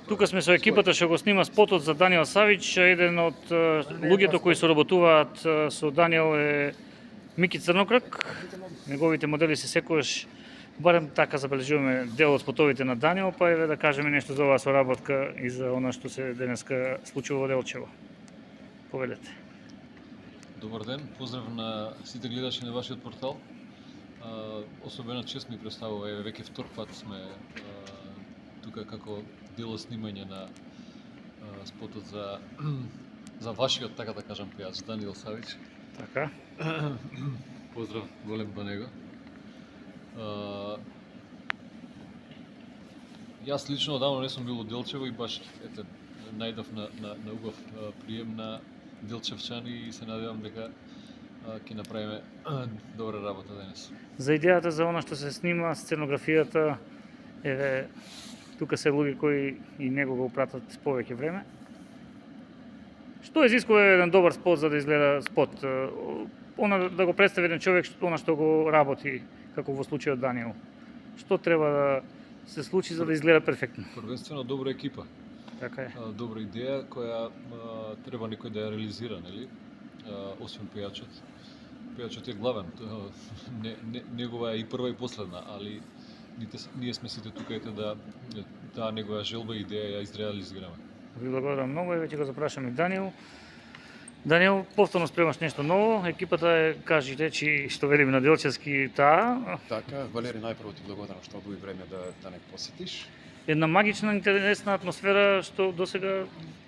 Тука сме со екипата што го снима спотот за Даниел Савич, еден од луѓето кои соработуваат со Даниел е Мики Црнокрк. Неговите модели се секогаш, барем така забележуваме, дел од спотовите на Даниел, па еве да кажеме нешто за оваа соработка и за она што се денеска случува во Делчево. Повелете. Добар ден, поздрав на сите гледачи на вашиот портал. Особена чест ми представува, еве веќе втор пат сме тука како дел од снимање на спотот за вашиот, така да кажам, пејач Даниел Савич. Така. Поздрав голем до него. Јас лично одамно не сум бил од Делчево и баш ете најдов на убав прием на делчевчани и се надевам дека ќе направиме добра работа денес. За идејата за она што се снима, сценографијата, еве тука се луѓе кои и него го пратат повеќе време. Што изискува еден добар спот за да изгледа спот? Она да го представи еден човек она што го работи, како во случајот Даниел. Што треба да се случи за да изгледа перфектно? Првенствено добра екипа. Така е. Добра идеја која треба некој да ја реализира, нели? Освен пејачот. Пејачот е главен. Негова е и прва и последна, али ние сме сите тука ете да таа негова желба и идеја ја изреализираме. Ви благодарам многу и веќе го запрашаме Даниел. Даниел, повторно спремаш нешто ново. Екипата е, кажи речи што велиме на Делчевски таа. Така, Валери, најпрво ти благодарам што одвои време да не посетиш. Една магична, интересна атмосфера што досега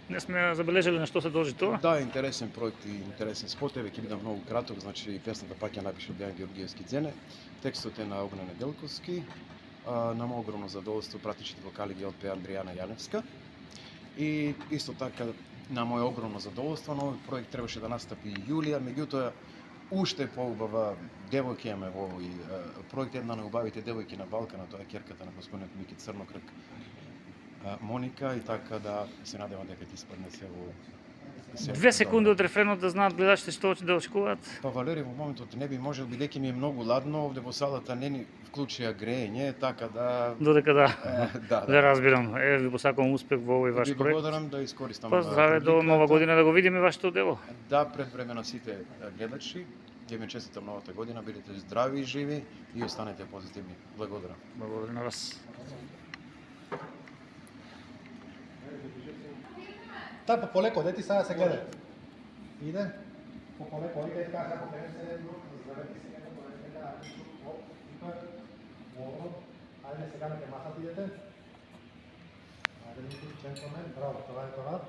не сме забележали на што се должи тоа. Да, интересен проект и интересен спот, еве ќе бидам многу краток, значи песната пак ја напиша Дејан Георгиевски Дзене, текстот е на Огнене Делковски, на мој огромно задоволство пратичите вокали ги отпеа Андријана Јаневска. И исто така на мој огромно задоволство новиот проект требаше да настапи јулија, меѓутоа уште поубава девојка имаме во овој проект, една на убавите девојки на Балкана, тоа е ќерката на господинот Мики Црнокрк, Моника, и така да се надевам дека ќе испадне се во 2 секунди од рефренот да знаат гледачите што да очекуваат. Па Валери, во моментот не би можел, бидејќи ми е многу ладно, овде во салата не ни вклучија греење, така да... Додека да, да разбирам. Еве ви посакувам успех во овој ваш ви проект. благодарам да искористам. Па здраве до нова година да го видиме вашето дело. Да, пред време на сите гледачи, ќе ми честитам новата година, бидете здрави и живи и останете позитивни. Благодарам. Благодарам на вас. Така, полеко, дети сега се гледа. Иде. Полеко, иде така, како се завети се како така. Ајде сега на темасата идете. Ајде Мики, джентлмен, браво, това е това.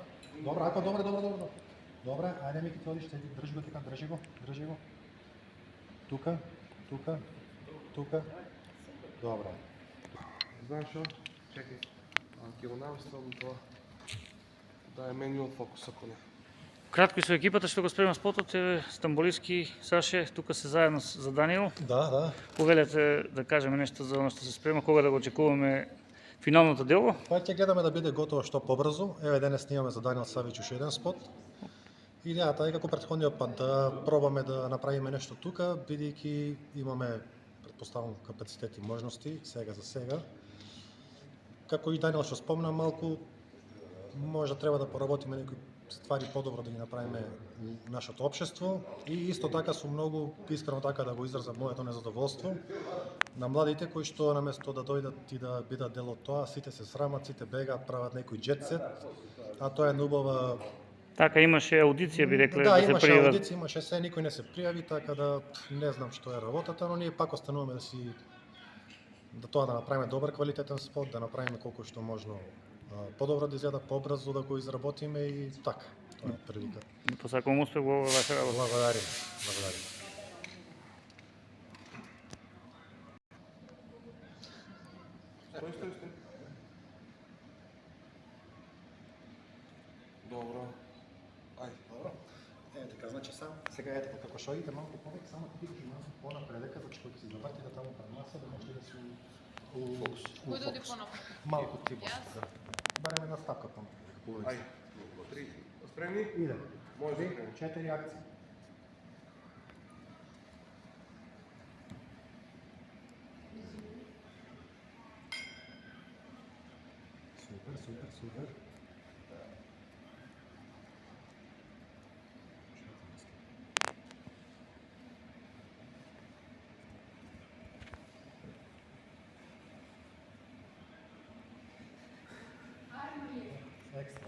Добро, ако добро. Добре, ајде Мики, ти одиш, држи го така, држи го. Тука. Добро. Знаеш што? Чекај. Ќе го навестам тоа. Да е менју фокус ако не. Кратко и со екипата што го спрема спотот е Стамболиски, Саше, тука се заедно за Даниел. Да. Повелете да кажеме нешто за оно што се спрема, кога да го очекуваме финалното дело. Па ќе гледаме да биде готово што побрзо. Еве денес снимаме за Даниел Савич уште еден спот. Идејата е како претходниот пат да пробаме да направиме нешто тука, бидејќи имаме претпоставувам капацитет и можности сега за сега. Како и Даниел што спомна малку, може треба да поработиме некои ствари подобро да ги направиме нашето општество и исто така сум многу искрено така да го изразам моето незадоволство на младите кои што наместо да дојдат и да бидат дел од тоа, сите се срамат, сите бегаат, прават некој џетсет, а тоа е убава. Така имаше аудиција би рекле да се имаше пријават. аудиција, имаше се, никој не се пријави, така да не знам што е работата, но ние пак остануваме да тоа да направиме добар квалитетен спот, да направиме колку што можно подобро да изгледа, побрзо да го изработиме и така. Тоа е првиката. Посакувам успех во ваша работа. Благодарим. Стој. Добро. Ајде. Добро. Така, значи сега е така како што идете малку повеќе, само ќе бидеш малку понапредека, зашто ќе се завртите таму пред маса, да можете да се фокус. Кој да оди понапред? Малку ти барем една стапка понапред. Ајде. 3. Спремни? Иде. Може да 4 акции. Супер. Супер, супер.